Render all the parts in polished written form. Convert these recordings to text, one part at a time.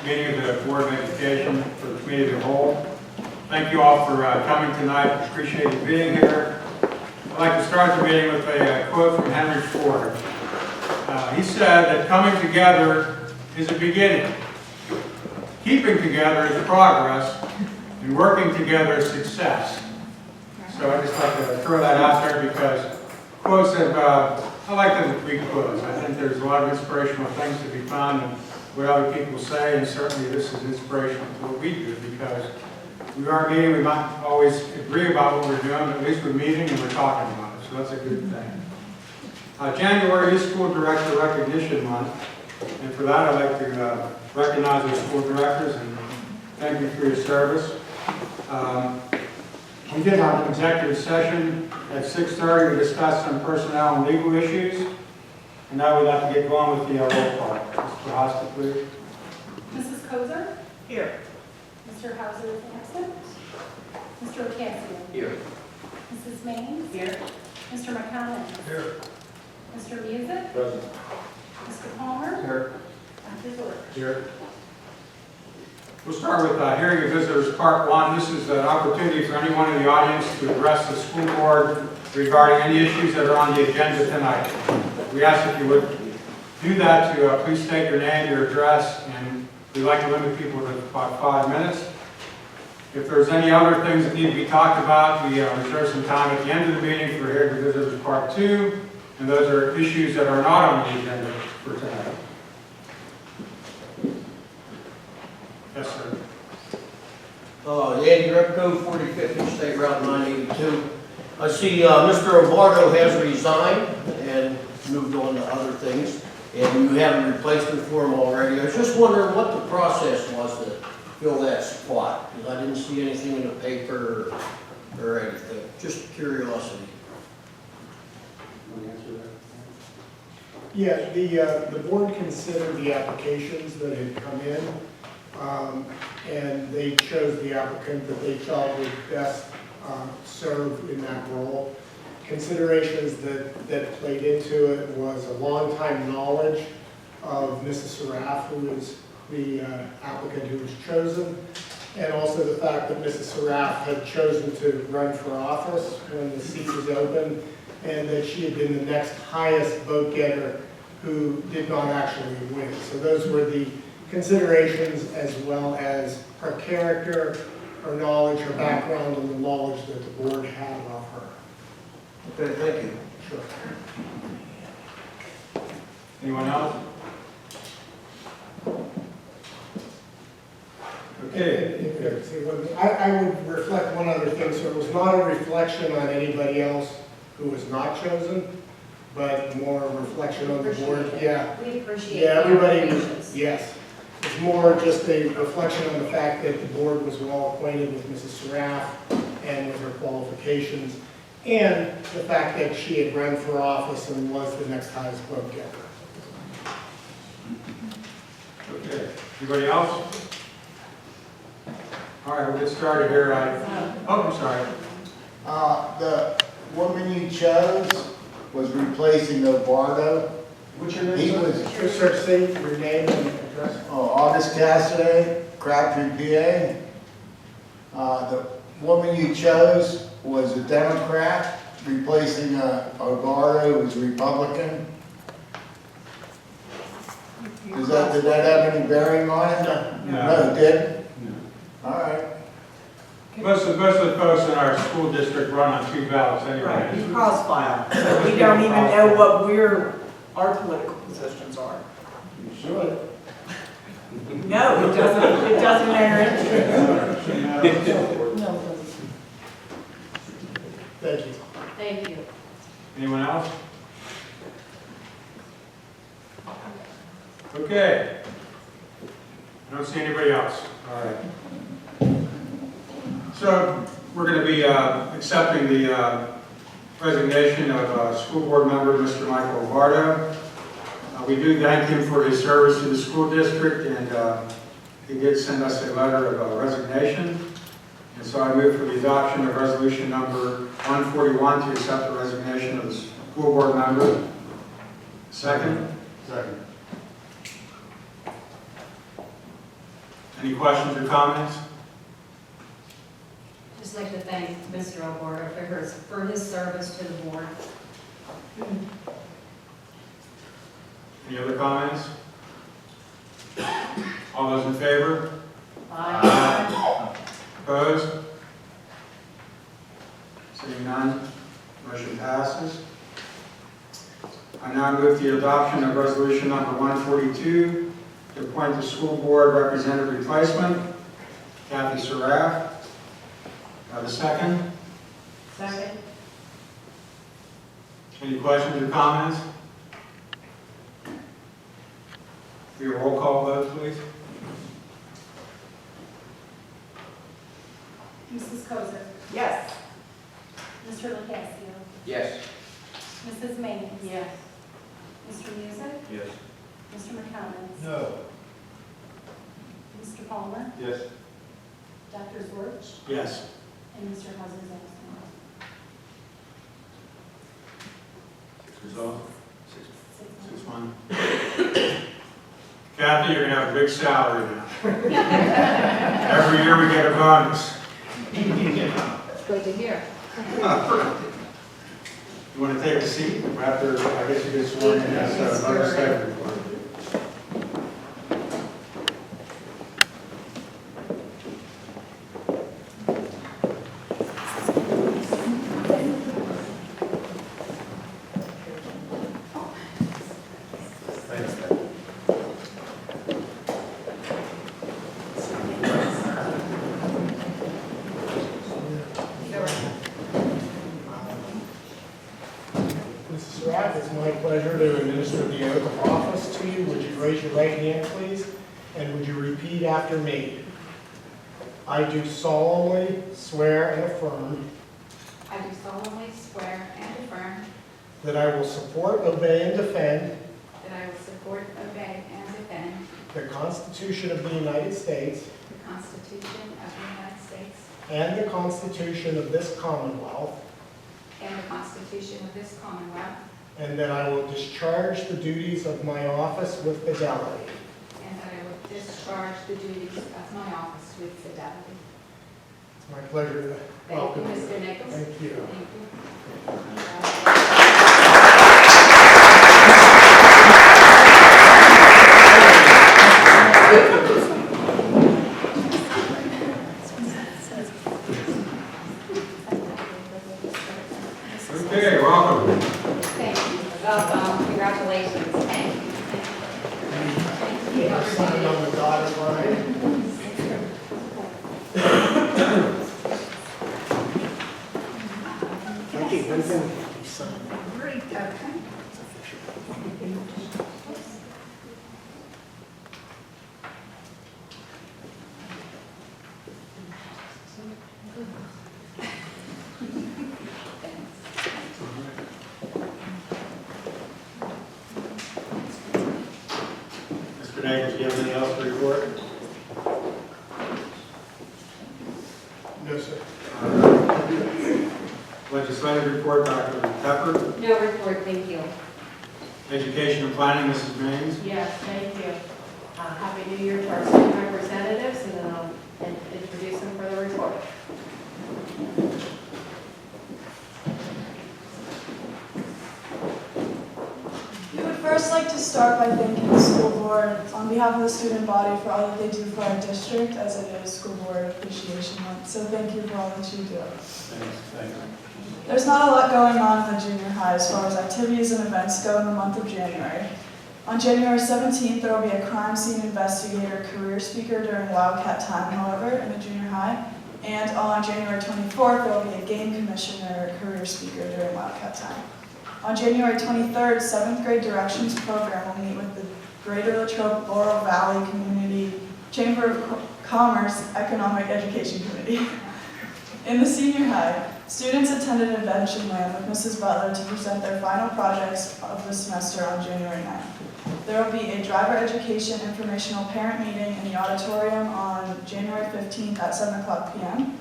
meeting of the Board of Education for the Committee of the Whole. Thank you all for coming tonight. Appreciate you being here. I'd like to start the meeting with a quote from Henry Ford. He said that coming together is a beginning, keeping together is progress, and working together is success. So I just like to throw that out there because quotes have, I like to read quotes. I think there's a lot of inspirational things to be found in what other people say, and certainly this is inspirational to what we do because we are meeting, we might always agree about what we're doing, but at least we're meeting and we're talking about it, so that's a good thing. January is School Director Recognition Month, and for that I'd like to recognize our school directors and thank you for your service. We did have an executive session at 6:30 to discuss some personnel and legal issues, and now we'd like to get going with the roll call. Mr. Hosta, please. Mrs. Kozer? Here. Mr. Hauser is absent. Mr. Cassidy? Here. Mrs. Maines? Here. Mr. McConnell? Here. Mr. Music? Present. Mr. Palmer? Here. Dr. Dorr? Here. We'll start with hearing of visitors, part one. This is an opportunity for anyone in the audience to address the school board regarding any issues that are on the agenda tonight. We ask if you would do that to please state your name, your address, and we'd like to limit people to about 5 minutes. If there's any other things that need to be talked about, we reserve some time at the end of the meeting for hearing of visitors, part two, and those are issues that are not on the agenda for tonight. Yes, sir. Andy Repko, 4050 State Route 982. I see Mr. Obardo has resigned and moved on to other things, and you have a replacement for him already. I was just wondering what the process was to fill that spot, because I didn't see anything in the paper or anything. Just curiosity. Want to answer that? Yeah, the board considered the applications that had come in, and they chose the applicant that they felt would best serve in that role. Considerations that played into it was a long-time knowledge of Mrs. Saraf, who is the applicant who was chosen, and also the fact that Mrs. Saraf had chosen to run for office when the seat was open, and that she had been the next highest vote getter who did not actually win. So those were the considerations, as well as her character, her knowledge, her background, and the knowledge that the board had of her. Okay, thank you. Sure. Anyone else? Okay. I would reflect one other thing, so it was not a reflection on anybody else who was not chosen, but more a reflection on the board. Yeah, We appreciate yeah, the everybody, applications. yes. It's more just a reflection on the fact that the board was well acquainted with Mrs. Saraf and with her qualifications, and the fact that she had run for office and was the next highest vote getter. Okay. Anybody else? All right, we'll get started here. I'm sorry. The woman you chose was replacing Obardo. What's your name? He sir? was- Sir, say your name and address. August Cassidy, Crabtree, PA. The woman you chose was a Democrat, replacing Obardo, who was a Republican. Did that have any bearing on it? No, it didn't? All right. Most of the folks in our school district run on 2 ballots anyway. Right, you cross-file, so we don't even know what our political positions are. You should. No, it doesn't matter. Thank you. Thank you. Anyone else? Okay. I don't see anybody else. All right. So we're going to be accepting the resignation of school board member Mr. Michael Obardo. We do thank him for his service to the school district, and he did send us a letter of resignation. And so I move for the adoption of resolution number 141 to accept the resignation of the school board member. Second? Second. Any questions or comments? Just like to thank Mr. Alberto for his service to the board. Any other comments? All those in favor? Opposed? Seeing none, motion passes. I now move the adoption of resolution number 142 to appoint the school board representative replacement, Kathy Saraf. Have a second? Second. Any questions or comments? Be a roll call vote, please. Mrs. Kozer, Yes. Mr. LaCasio, Yes. Mrs. Mays, Yes. Mr. Music, Yes. Mr. McCollum, No. Mr. Palmer, Yes. Dr. Zorch, Yes. and Mr. Hauser is absent. Result? 6-1. 6-1. Kathy, you're gonna have a big salary now. Every year we get a bonus. It's good to hear. You want to take a seat after, I guess you get sworn in as legislative report. Mrs. Surratt, it's my pleasure to administer the oath of office to you. Would you raise your right hand, please? And would you repeat after me? I do solemnly swear and affirm I do solemnly swear and affirm that I will support, obey, and defend that I will support, obey, and defend the Constitution of the United States the Constitution of the United States and the Constitution of this Commonwealth, and the Constitution of this Commonwealth, and that I will discharge the duties of my office with fidelity. and that I will discharge the duties of my office with fidelity. It's my pleasure to Thank you, welcome you. Mr. Nichols. Thank you. Okay, welcome. Thank you. Welcome. Congratulations. Thank you. Sign on the dotted line. Okay, when's it? Sign. Okay. Mr. Nagel, do you have anything else to report? No, sir. Legislative report, Dr. Pepper. No report, thank you. Education and planning, Mrs. Maines. Yes, thank you. Happy New Year to our student representatives, and then I'll introduce them for the report. We would first like to start by thanking the school board on behalf of the student body for all that they do for our district, as it is School Board Appreciation Month. So thank you for all that you do. Thanks. There's not a lot going on in the junior high as far as activities and events go in the month of January. On January 17th, there will be a crime scene investigator career speaker during Wildcat Time, however, in the junior high. And on January 24th, there will be a game commissioner career speaker during Wildcat Time. On January 23rd, 7th grade directions program will meet with the Greater Latrobe Laurel Valley Community Chamber of Commerce Economic Education Committee. In the senior high, students attended Invention Land with Mrs. Butler to present their final projects of the semester on January 9th. There will be a driver education informational parent meeting in the auditorium on January 15th at 7:00 p.m.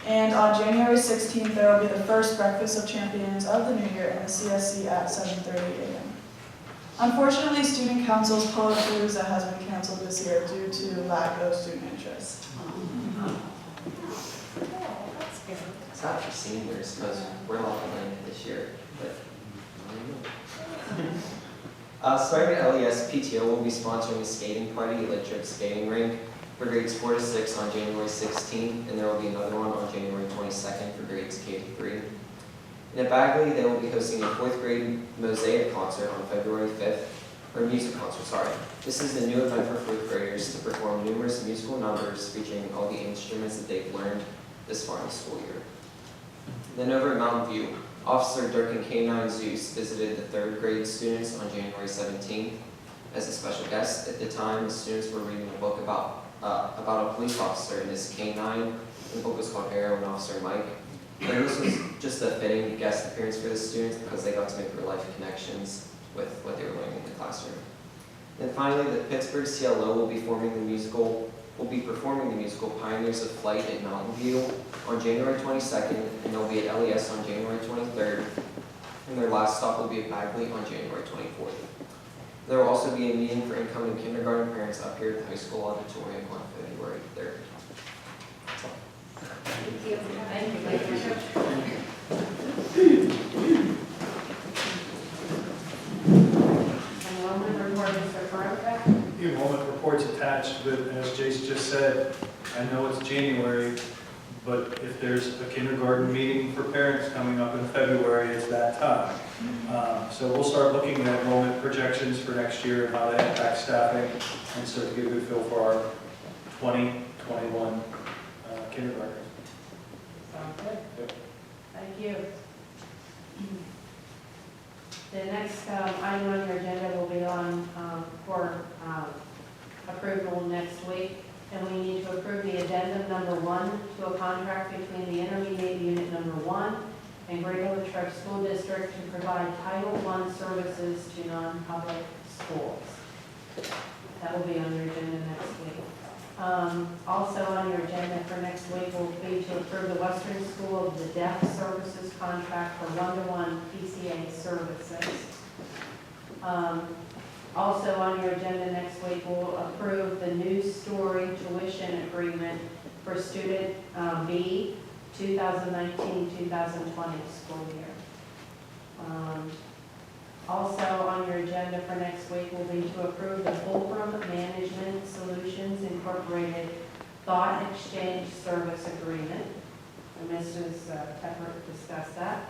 And on January 16th, there will be the first Breakfast of Champions of the New Year in the CSC at 7:30 a.m. Unfortunately, student council's Polo Palooza has been canceled this year due to lack of student interest. It's not for seniors, because we're not going to this year, but. Starting at LES, PTO will be sponsoring a skating party at Litchfield Skating Rink for grades 4 to 6 on January 16th, and there will be another one on January 22nd for grades K to 3. And at Bagley, they will be hosting a 4th grade Mosaic concert on February 5th, or music concert, sorry. This is the new event for 4th graders to perform numerous musical numbers featuring all the instruments that they've learned this far in the school year. Then over at Mountain View, Officer Durkin K-9 Zeus visited the 3rd grade students on January 17th as a special guest. At the time, the students were reading a book about a police officer and his K-9. The book was called Arrow and Officer Mike. And this was just a fitting guest appearance for the students because they got to make real-life connections with what they were learning in the classroom. And finally, the Pittsburgh CLO will be performing the musical Pioneers of Flight at Mountain View on January 22nd, and they'll be at LES on January 23rd, and their last stop will be at Bagley on January 24th. There will also be a meeting for incoming kindergarten parents up here at the high school auditorium on February 3rd. That's all. Thank you. Thank you. Thank you. Enrollment report, Mr. Faraka. The enrollment report's attached, but as Jace just said, I know it's January, but if there's a kindergarten meeting for parents coming up in February, it's that time. So we'll start looking at enrollment projections for next year and how that impacts staffing, and start to get a good feel for our 2021 kindergartners. Sounds good. Yep. Thank you. The next item on your agenda will be on for approval next week. And we need to approve the addendum number 1 to a contract between the intermediate unit number 1 and Greater Latrobe School District to provide Title I services to non-public schools. That will be on your agenda next week. Also on your agenda for next week will be to approve the Western School of the Deaf Services contract for one-to-one PCA services. Also on your agenda next week, we'll approve the new story tuition agreement for student B 2019-2020 school year. Also on your agenda for next week will be to approve the Fulcrum Management Solutions Incorporated Thought Exchange Service Agreement. And Mrs. Tepper discussed that.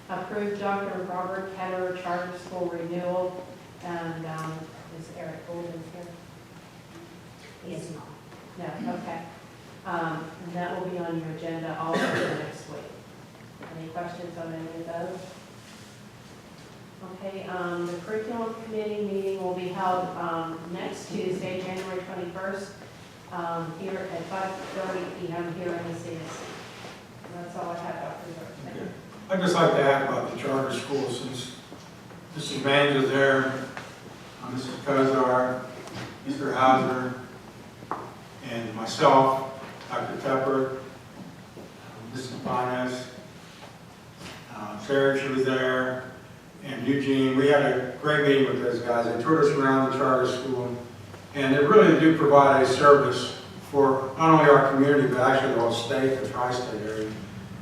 Approve Dr. Robert Ketterer Charter School renewal. And is Eric Golden here? Yes, ma'am. No, okay. And that will be on your agenda also for next week. Any questions on any of those? Okay, the curriculum committee meeting will be held next Tuesday, January 21st, here at 5:30 p.m. here in the CSC. That's all I have, Dr. Zerk. I'd just like to add about the charter school, since Mrs. Manager there, Mrs. Kozar, Mr. Hauser, and myself, Dr. Tepper, Mrs. Panes, Sarah, she was there, and Eugene. We had a great meeting with those guys. They toured us around the charter school, and they really do provide a service for not only our community, but actually the whole state, the tri-state area.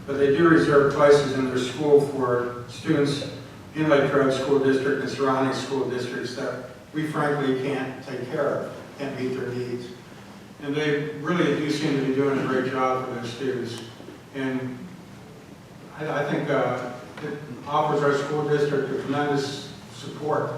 But they do reserve places in their school for students in Latrobe School District and surrounding school districts that we frankly can't take care of, can't meet their needs. And they really do seem to be doing a great job for their students. And I think it offers our school district a tremendous support,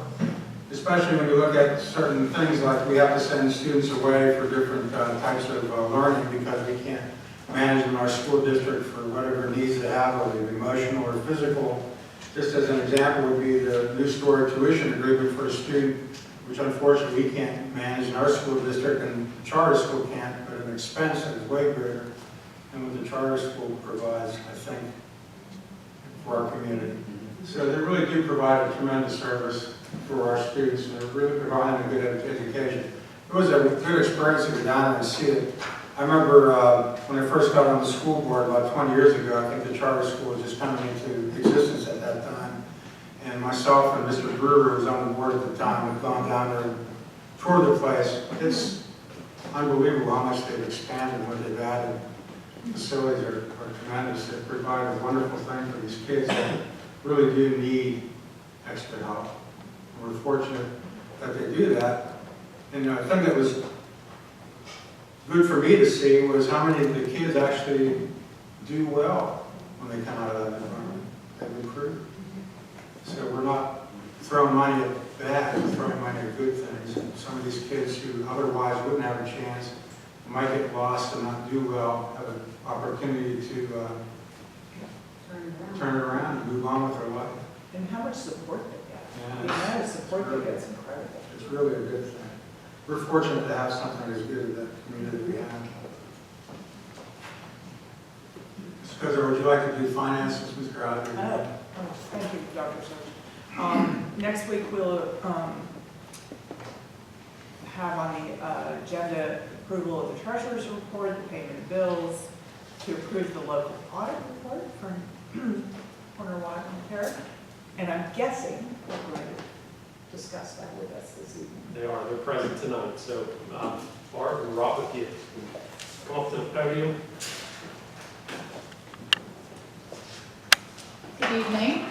especially when you look at certain things like we have to send students away for different types of learning because we can't manage in our school district for whatever needs they have, whether it's emotional or physical. Just as an example would be the new story tuition agreement for a student, which unfortunately we can't manage in our school district and the charter school can't, but an expense that is way greater than what the charter school provides, I think, for our community. So they really do provide a tremendous service for our students, and they're really providing a good education. It was a good experience to go down and see it. I remember when I first got on the school board about 20 years ago, I think the charter school was just coming into existence at that time. And myself and Mr. Brewer, who was on the board at the time, have gone down there and toured the place. It's unbelievable how much they've expanded and what they've added. Facilities are tremendous. They provide a wonderful thing for these kids that really do need extra help. And we're fortunate that they do that. And the thing that was good for me to see was how many of the kids actually do well when they come out of that environment. They've improved. So we're not throwing money at bad, we're throwing money at good things. And some of these kids who otherwise wouldn't have a chance might get lost and not do well, have an opportunity to turn it around and move on with their life. And how much support they get. Yeah, The amount of support they get is incredible. it's really a good thing. We're fortunate to have something as good as that community we have. Mr. President, would you like to do finances, Mr. Auditor? Oh, thank you, Dr. Sarge. Next week, we'll have on the agenda approval of the treasurer's report, the payment of bills, to approve the local audit report for Corner Water Repair. And I'm guessing we're going to discuss that with us this evening. They're present tonight, so Bart and Rob, if you come up to the podium. Good evening.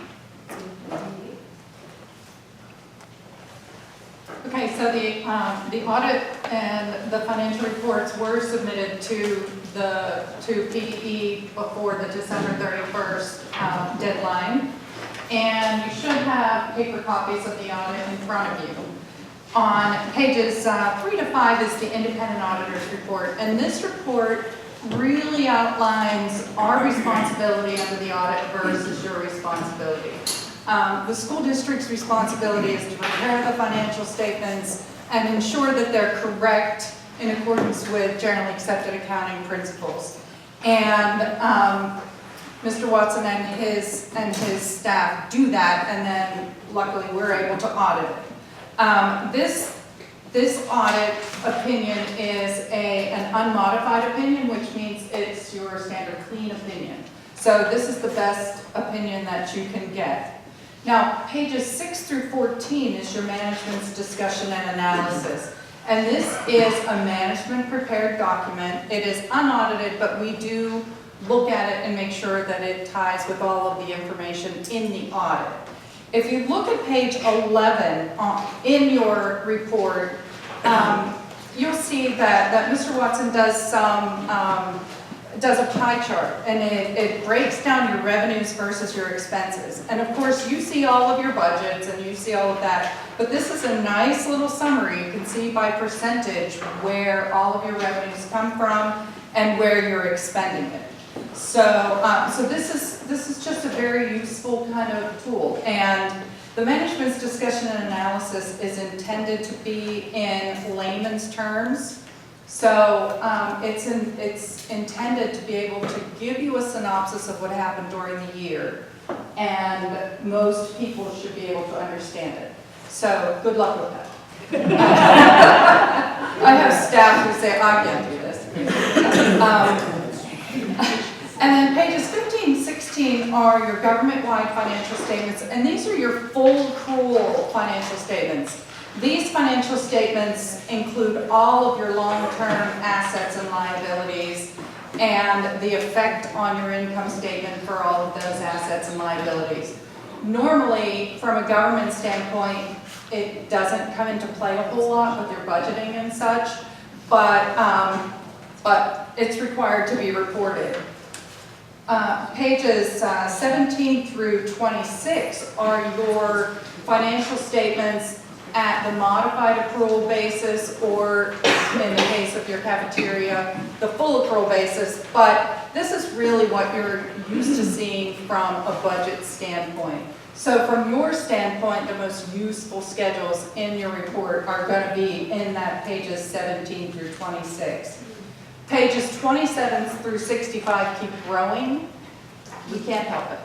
Okay, so the audit and the financial reports were submitted to PDE before the December 31st deadline. And you should have paper copies of the audit in front of you. On pages 3 to 5 is the independent auditor's report. And this report really outlines our responsibility under the audit versus your responsibility. The school district's responsibility is to prepare the financial statements and ensure that they're correct in accordance with generally accepted accounting principles. And Mr. Watson and his staff do that, and then luckily we're able to audit it. This audit opinion is an unmodified opinion, which means it's your standard clean opinion. So this is the best opinion that you can get. Now, pages 6 through 14 is your management's discussion and analysis. And this is a management prepared document. It is unaudited, but we do look at it and make sure that it ties with all of the information in the audit. If you look at page 11 in your report, you'll see that Mr. Watson does a pie chart, and it breaks down your revenues versus your expenses. And of course, you see all of your budgets and you see all of that, but this is a nice little summary. You can see by percentage where all of your revenues come from and where you're expending it. So this is just a very useful kind of tool. And the management's discussion and analysis is intended to be in layman's terms. So it's intended to be able to give you a synopsis of what happened during the year, and most people should be able to understand it. So good luck with that. I have staff who say, I can't do this. And then pages 15, 16 are your government-wide financial statements, and these are your full accrual financial statements. These financial statements include all of your long-term assets and liabilities and the effect on your income statement for all of those assets and liabilities. Normally, from a government standpoint, it doesn't come into play a whole lot with your budgeting and such, but it's required to be reported. Pages 17 through 26 are your financial statements at the modified accrual basis, or in the case of your cafeteria, the full accrual basis, but this is really what you're used to seeing from a budget standpoint. So from your standpoint, the most useful schedules in your report are going to be in that pages 17 through 26. Pages 27 through 65 keep growing. We can't help it.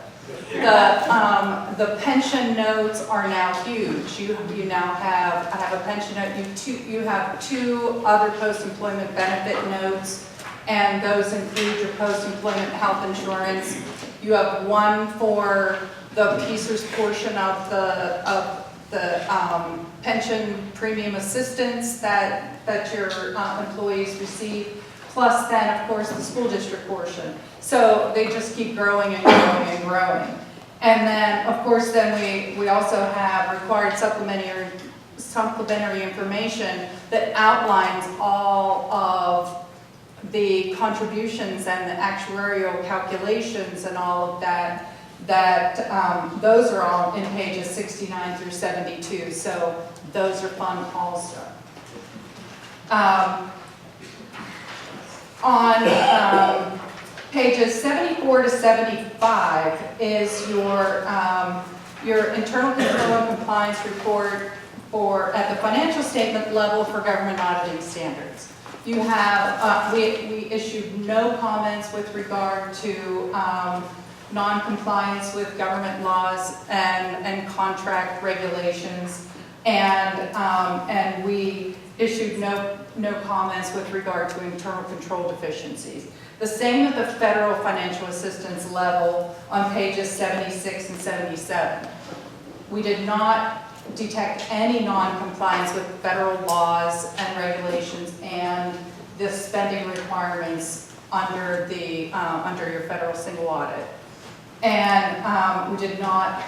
The pension notes are now huge. You now have, I have a pension note, you have 2 other post-employment benefit notes, and those include your post-employment health insurance. You have one for the PACERS portion of the pension premium assistance that your employees receive, plus then, of course, the school district portion. So they just keep growing and growing and growing. And then, of course, then we also have required supplementary information that outlines all of the contributions and the actuarial calculations and all of that, those are all in pages 69 through 72, so those are fun also. On pages 74 to 75 is your internal control and compliance report at the financial statement level for government auditing standards. You have, we issued no comments with regard to non-compliance with government laws and contract regulations, and we issued no comments with regard to internal control deficiencies. The same at the federal financial assistance level on pages 76 and 77. We did not detect any non-compliance with federal laws and regulations and the spending requirements under your federal single audit. And we did not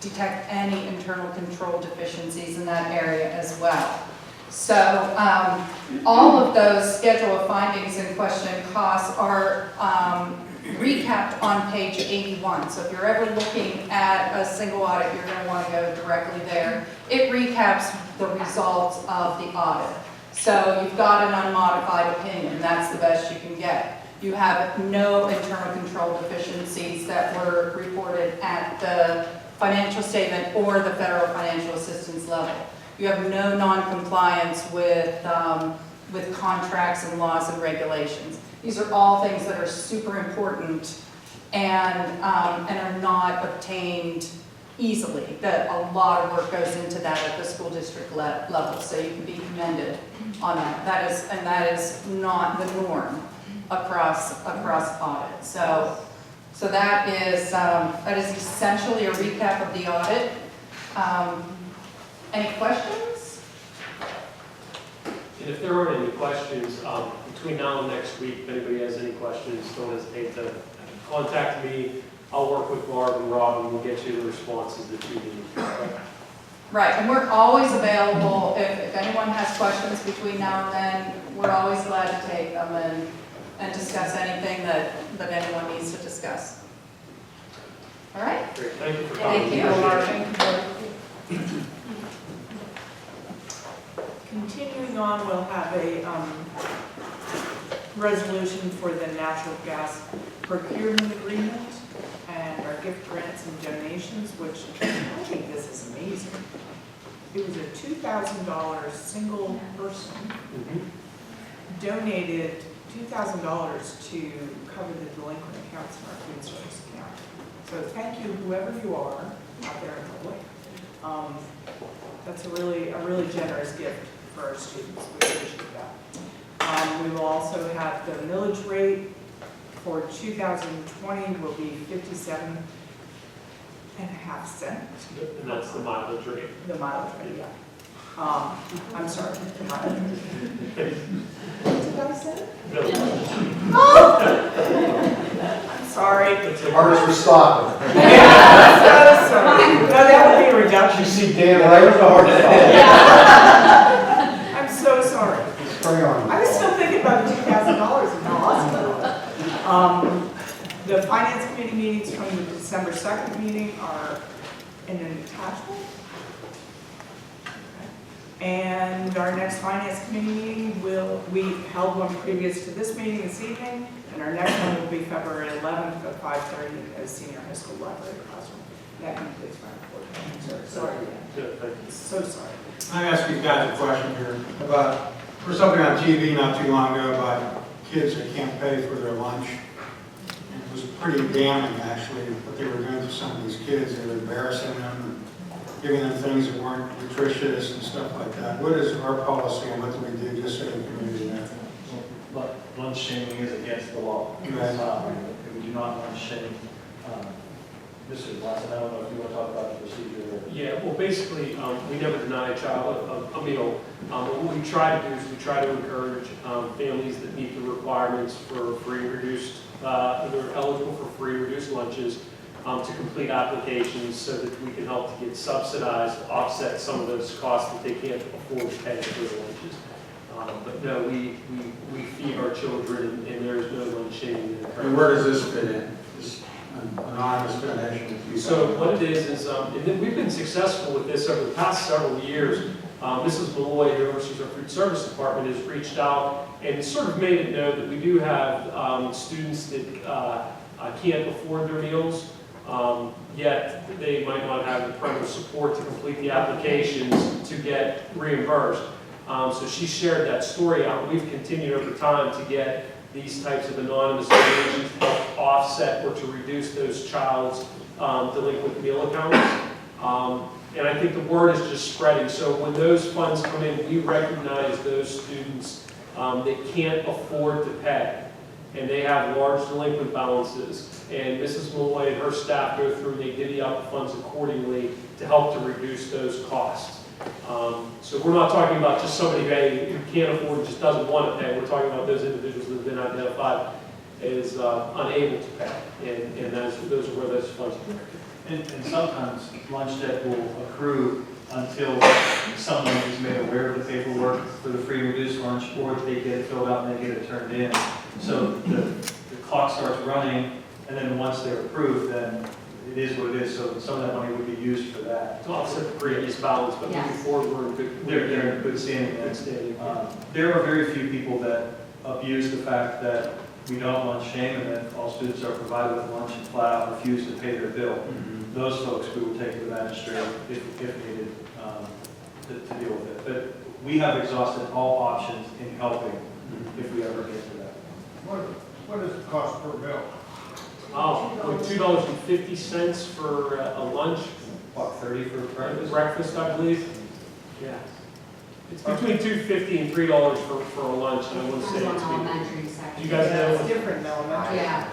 detect any internal control deficiencies in that area as well. So all of those schedule of findings and question costs are recapped on page 81. So if you're ever looking at a single audit, you're going to want to go directly there. It recaps the results of the audit. So you've got an unmodified opinion. That's the best you can get. You have no internal control deficiencies that were reported at the financial statement or the federal financial assistance level. You have no non-compliance with contracts and laws and regulations. These are all things that are super important and are not obtained easily. That a lot of work goes into that at the school district level, so you can be commended on that. That is not the norm across audit. So that is essentially a recap of the audit. Any questions? And if there aren't any questions, between now and next week, if anybody has any questions, don't hesitate to contact me. I'll work with Barb and Rob and we'll get you the responses that you need. Okay? Right, and we're always available. If anyone has questions between now and then, we're always glad to take them and discuss anything that anyone needs to discuss. All right? Great, thank you for coming. Thank you. Continuing on, we'll have a resolution for the natural gas procurement agreement and our gift grants and donations, which I think this is amazing. It was a $2,000 single person donated $2,000 to cover the delinquent accounts in our food service account. So thank you, whoever you are out there in the public. That's a really generous gift for our students. We appreciate that. We will also have the millage rate for 2020 will be 57.5 cents. And that's the mileage rate. The mileage rate, yeah. I'm sorry, the mileage rate. What did I say? No. Oh! I'm sorry. Hardest for stopping. Yeah, so sorry. No, that would be a reduction. You see Dan right with the hardest stop. I'm so sorry. Spring on. I was still thinking about the $2,000 and how awesome. The finance committee meetings from the December 2nd meeting are in an attachment. And our next finance committee meeting we held one previous to this meeting this evening, and our next one will be February 11th at 5:30 at Senior High School Library classroom. That completes my report. Sorry. So sorry. I ask you guys a question here about, for something on TV not too long ago about kids that can't pay for their lunch. It was pretty damning, actually, what they were doing to some of these kids. They were embarrassing them and giving them things that weren't nutritious and stuff like that. What is our policy and what do we do just so the community knows? But lunch shaming is against the law. Right. We do not lunch shame. Mr. Watson, I don't know if you want to talk about the procedure. Yeah, well, basically, we never deny a child a meal. But what we try to do is we try to encourage families that meet the requirements for free and reduced, that are eligible for free and reduced lunches, to complete applications so that we can help to get subsidized, offset some of those costs that they can't afford to pay for their lunches. But no, we feed our children, and there is no lunch shaming. And where does this fit in? This anonymous donation? So what it is, and then we've been successful with this over the past several years. Mrs. Malloy, who oversees our food service department, has reached out and sort of made it known that we do have students that can't afford their meals, yet they might not have the parental support to complete the applications to get reimbursed. So she shared that story out. We've continued over time to get these types of anonymous donations to help offset or to reduce those child's delinquent meal accounts. And I think the word is just spreading. So when those funds come in, we recognize those students that can't afford to pay, and they have large delinquent balances. And Mrs. Malloy and her staff go through and they divvy out the funds accordingly to help to reduce those costs. So we're not talking about just somebody who can't afford and just doesn't want to pay. We're talking about those individuals that have been identified as unable to pay, and those are where those funds are directed. And sometimes lunch debt will accrue until someone is made aware of the paperwork for the free reduced lunch, or they get it filled out and they get it turned in. So the clock starts running, and then once they're approved, then it is what it is. So some of that money would be used for that. To offset the previous balance, but moving forward, we're in good. They're in good standing. Good standing. There are very few people that abuse the fact that we don't lunch shame and that all students are provided with lunch and flat out refuse to pay their bill. Those folks we will take to the magistrate if needed to deal with it. But we have exhausted all options in helping if we ever get to that. What is the cost per bill? $2.50 for a lunch. What, 30 for breakfast? Breakfast, I believe. Yeah. It's between $2.50 and $3 for a lunch, and I want to say Depends it's on between. elementary section. Do you guys know? It's different in elementary. Yeah.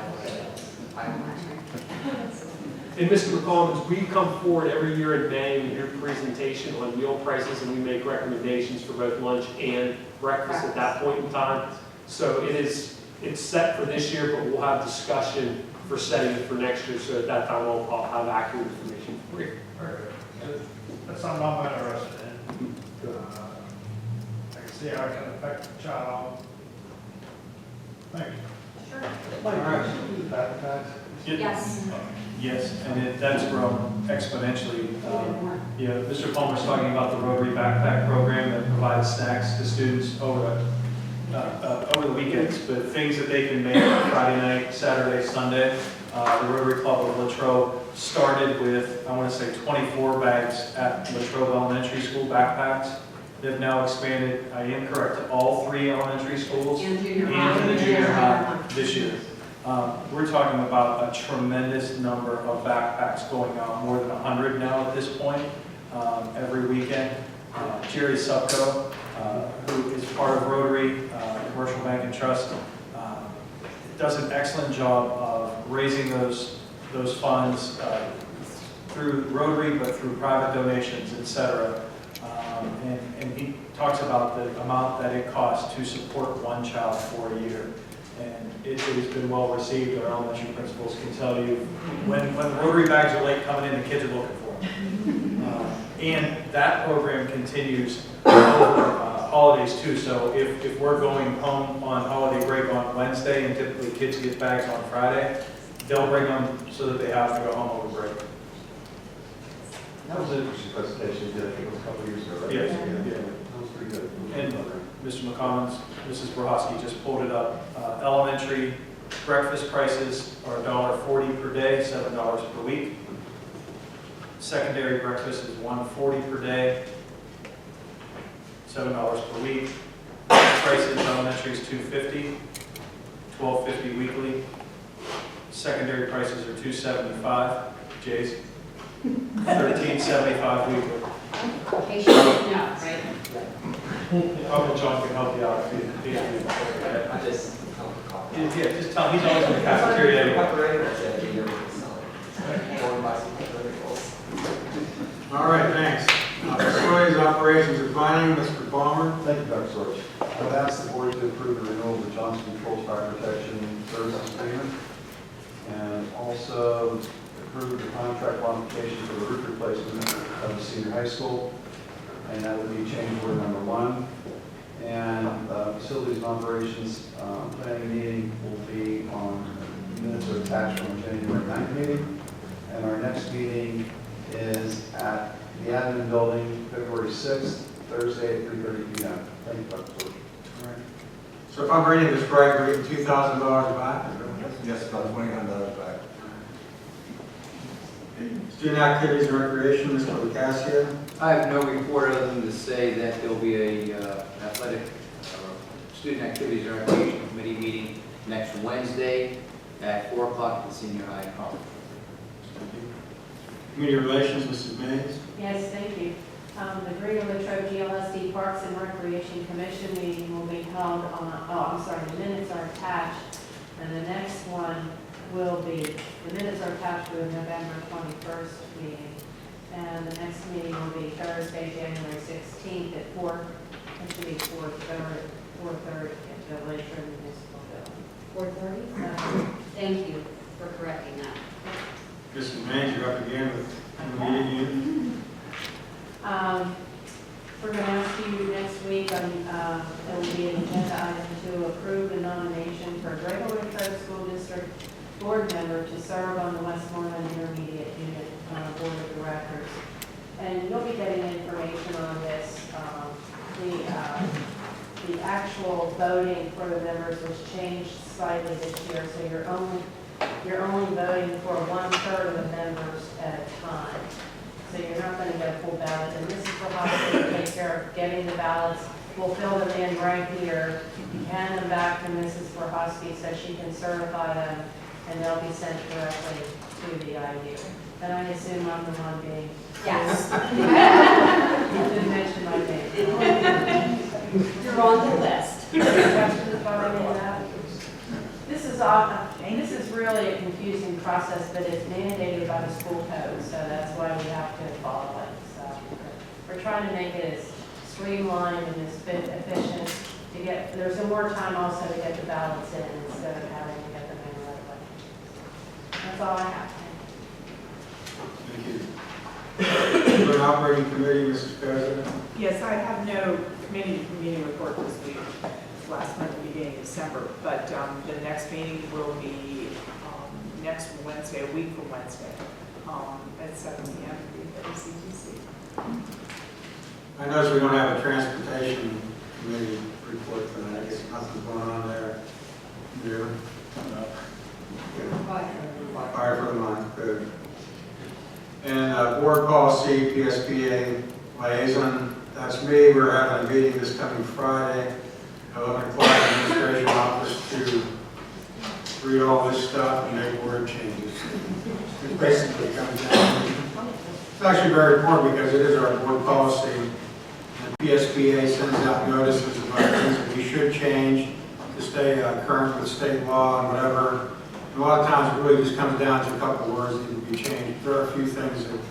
And Mr. McCollum, we come forward every year in May and hear a presentation on meal prices, and we make recommendations for both lunch and breakfast at that point in time. So it's set for this year, but we'll have discussion for setting it for next year, so at that time I'll have accurate information for you. That's something I'm interested in. I can see how it can affect the child. Thank you. Sure. All right. Yes. Yes, and that's grown exponentially. Mr. Palmer's talking about the Rotary Backpack Program that provides snacks to students over the weekends, but things that they can make Friday night, Saturday, Sunday. The Rotary Club of Latrobe started with, I want to say, 24 bags at Latrobe Elementary School backpacks. They've now expanded, I am correct, to all 3 elementary schools And junior and high. to the junior high this year. We're talking about a tremendous number of backpacks going out, more than 100 now at this point, every weekend. Jerry Supko, who is part of Rotary, Commercial Bank and Trust, does an excellent job of raising those funds through Rotary, but through private donations, et cetera. And he talks about the amount that it costs to support one child for a year. And it has been well received. Our elementary principals can tell you when the Rotary bags are late coming in, the kids are looking for them. And that program continues over holidays too. So if we're going home on holiday break on Wednesday and typically kids get bags on Friday, they'll bring them so that they have to go home over break. That was an interesting presentation you did, I think it was a couple of years ago, right? Yes, Yeah. yeah. That was pretty good. And Mr. McCollins, Mrs. Brohosky just pulled it up. Elementary breakfast prices are $1.40 per day, $7 per week. Secondary breakfast is $1.40 per day, $7 per week. Prices, elementary is $2.50, $12.50 weekly. Secondary prices are $2.75, Jay's, $13.75 weekly. They should know, right? Uncle John can help you out if you I just, Yeah, just tell him, he's always in the cafeteria. That's it, you're selling. Going by All right, thanks. Facilities, operations, and planning, Mr. Palmer. Thank you, Dr. Sorge. I would ask the board to approve the renewal of the Johnson Controls Fire Protection Services Agreement, and also approve the contract modification for the roof replacement of the senior high school, and that would be change order number 1. And facilities and operations planning meeting will be on, minutes are attached from the January 9th meeting, and our next meeting is at the admin building, February 6th, Thursday at 3:30 p.m. Thank you, Dr. Sorge. All right. So if I'm reading this right, we're getting $2,000 back? Yes, about $2,900 back. Student activities and recreation, Mr. Lucasio. I have no report other than to say that there'll be a athletic student activities and recreation committee meeting next Wednesday at 4 o'clock at the senior high hall. Community relations, Mrs. Mays. Yes, thank you. The Greater Latrobe GLSD Parks and Recreation Commission meeting will be held on, the minutes are attached. And the next one will be, the minutes are attached to the November 21st meeting. And the next meeting will be Thursday, January 16th at 4, it should be 4:30 at the Latrobe Municipal Building. 4:30? Thank you for correcting that. Mrs. Mays, you're up again with the meeting. We're going to ask you next week, there will be an agenda item to approve the nomination for Greater Latrobe School District Board Member to serve on the Westmoreland Intermediate Unit Board of Directors. And you'll be getting information on this. The actual voting for the members was changed slightly this year, so you're only voting for 1/3 of the members at a time. So you're not going to get a full ballot. And Mrs. Verhofstadt will take care of getting the ballots. We'll fill them in right here, hand them back to Mrs. Verhofstadt so she can certify them, and they'll be sent directly to the IU. And I assume I'm the one being... Yes. You didn't mention my name. You're on the list. Questions about any of that? This is really a confusing process, but it's mandated by the school code, so that's why we have to follow it. So we're trying to make it as streamlined and as efficient to get, there's more time also to get the ballots in instead of having to get them in right away. That's all I have. Thank you. For an operating committee, Mrs. President. Yes, I have no committee meeting report this week, last month, beginning of December, but the next meeting will be next Wednesday, a week from Wednesday, at 7 p.m. at the CTC. I notice we don't have a transportation committee report tonight. I guess nothing's going on there. Yeah. Fire for the month, good. And board policy, PSPA liaison, that's me. We're having a meeting this coming Friday, 11 o'clock, administration office to read all this stuff and make word changes. It basically comes down. It's actually very important because it is our board policy. The PSPA sends out notices about things that we should change to stay current with state law and whatever. And a lot of times it really just comes down to a couple of words that need to be changed. There are a few things that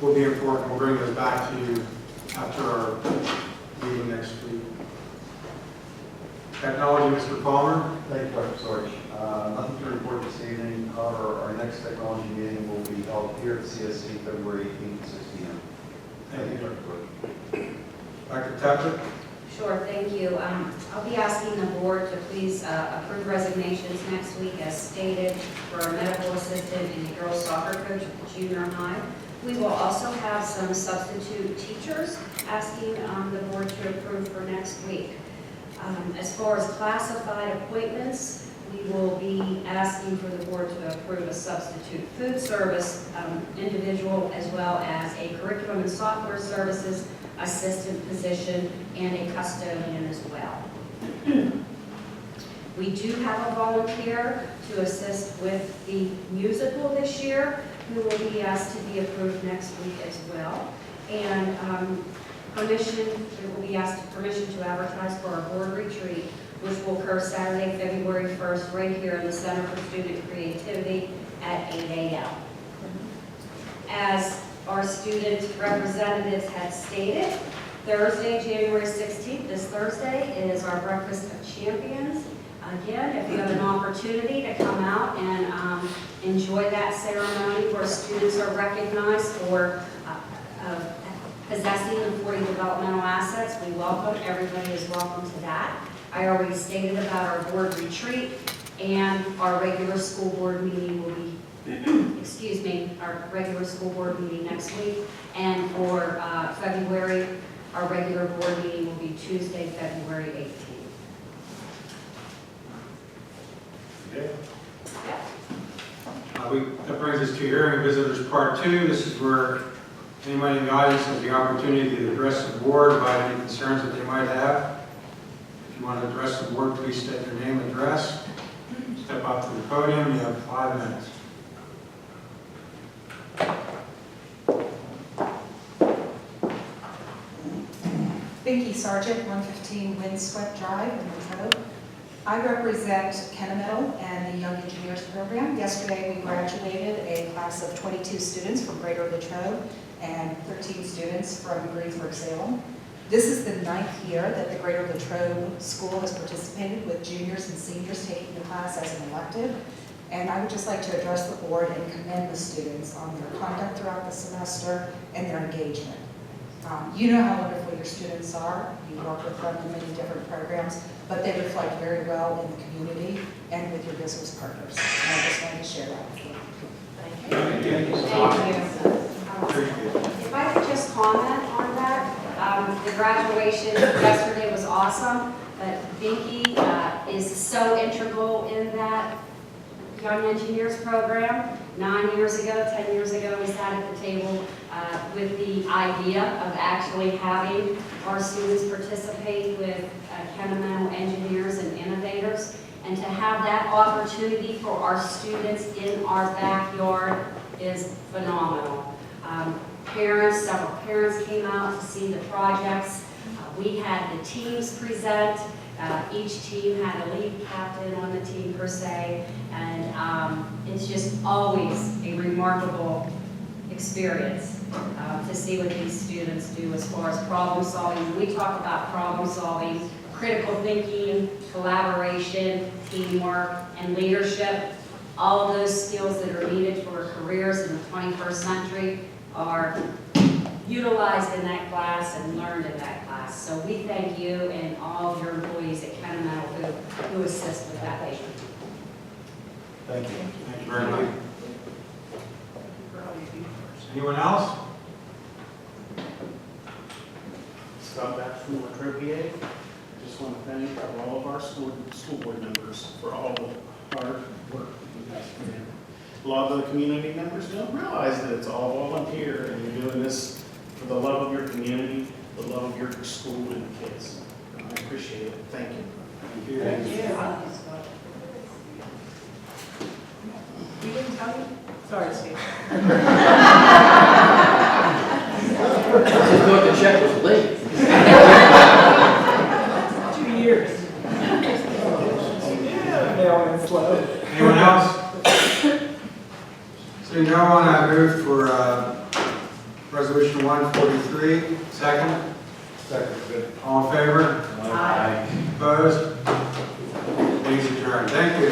will be important. We'll bring those back to you after our meeting next week. Technology, Mr. Palmer. Thank you, Dr. Sorge. Nothing to report this evening. However, our next technology meeting will be held here at CSC February 18th at 6 p.m. Thank you, Dr. Sorge. Dr. Tucker. Sure, thank you. I'll be asking the board to please approve resignations next week as stated for a medical assistant and a girls soccer coach at the junior high. We will also have some substitute teachers asking the board to approve for next week. As far as classified appointments, we will be asking for the board to approve a substitute food service individual as well as a curriculum and software services assistant position and a custodian as well. We do have a volunteer to assist with the musical this year who will be asked to be approved next week as well. And it will be asked permission to advertise for our board retreat, which will occur Saturday, February 1st, right here in the Center for Student Creativity at 8 a.m. As our student representatives had stated, Thursday, January 16th, this Thursday, is our Breakfast of Champions. Again, if you have an opportunity to come out and enjoy that ceremony where students are recognized for possessing the 40 developmental assets, we welcome, everybody is welcome to that. I already stated about our board retreat, and our regular school board meeting will be, excuse me, our regular school board meeting next week. And for February, our regular board meeting will be Tuesday, February 18th. Okay. That brings us to hearing visitors part 2. This is where anybody in the audience has the opportunity to address the board about any concerns that they might have. If you want to address the board, please state your name and address. Step up to the podium. You have 5 minutes. Vicky Sargent, 115 Windswept Drive in Latrobe. I represent Kennemetal and the Young Engineers Program. Yesterday we graduated a class of 22 students from Greater Latrobe and 13 students from Greensburg Salem. This is the 9th year that the Greater Latrobe School has participated with juniors and seniors taking the class as an elective. And I would just like to address the board and commend the students on their conduct throughout the semester and their engagement. You know how wonderful your students are. You work with them in many different programs, but they reflect very well in the community and with your business partners. And I just wanted to share that with you. Thank you. If I could just comment on that, the graduation yesterday was awesome, but Vicky is so integral in that Young Engineers Program. 9 years ago, 10 years ago, we sat at the table with the idea of actually having our students participate with Kennemetal engineers and innovators, and to have that opportunity for our students in our backyard is phenomenal. Several parents came out to see the projects. We had the teams present. Each team had a lead captain on the team per se, and it's just always a remarkable experience to see what these students do as far as problem solving. When we talk about problem solving, critical thinking, collaboration, teamwork, and leadership, all of those skills that are needed for careers in the 21st century are utilized in that class and learned in that class. So we thank you and all of your employees at Kennemetal who assist with that mission. Thank you. Thank you very much. Anyone else? Scott Baxter from Latrobe, PA. I just want to thank all of our school board members for all the hard work you guys put in. A lot of the community members don't realize that it's all volunteer, and you're doing this for the love of your community, the love of your school and the kids. I appreciate it. Thank you. Thank you. Thank you. You didn't tell me? Sorry, Steve. I thought the check was late. 2 years. Now I'm slow. Anyone else? So you now want to move for Resolution 143, second? Second. All in favor? Aye. Opposed? Meeting adjourned. Thank you.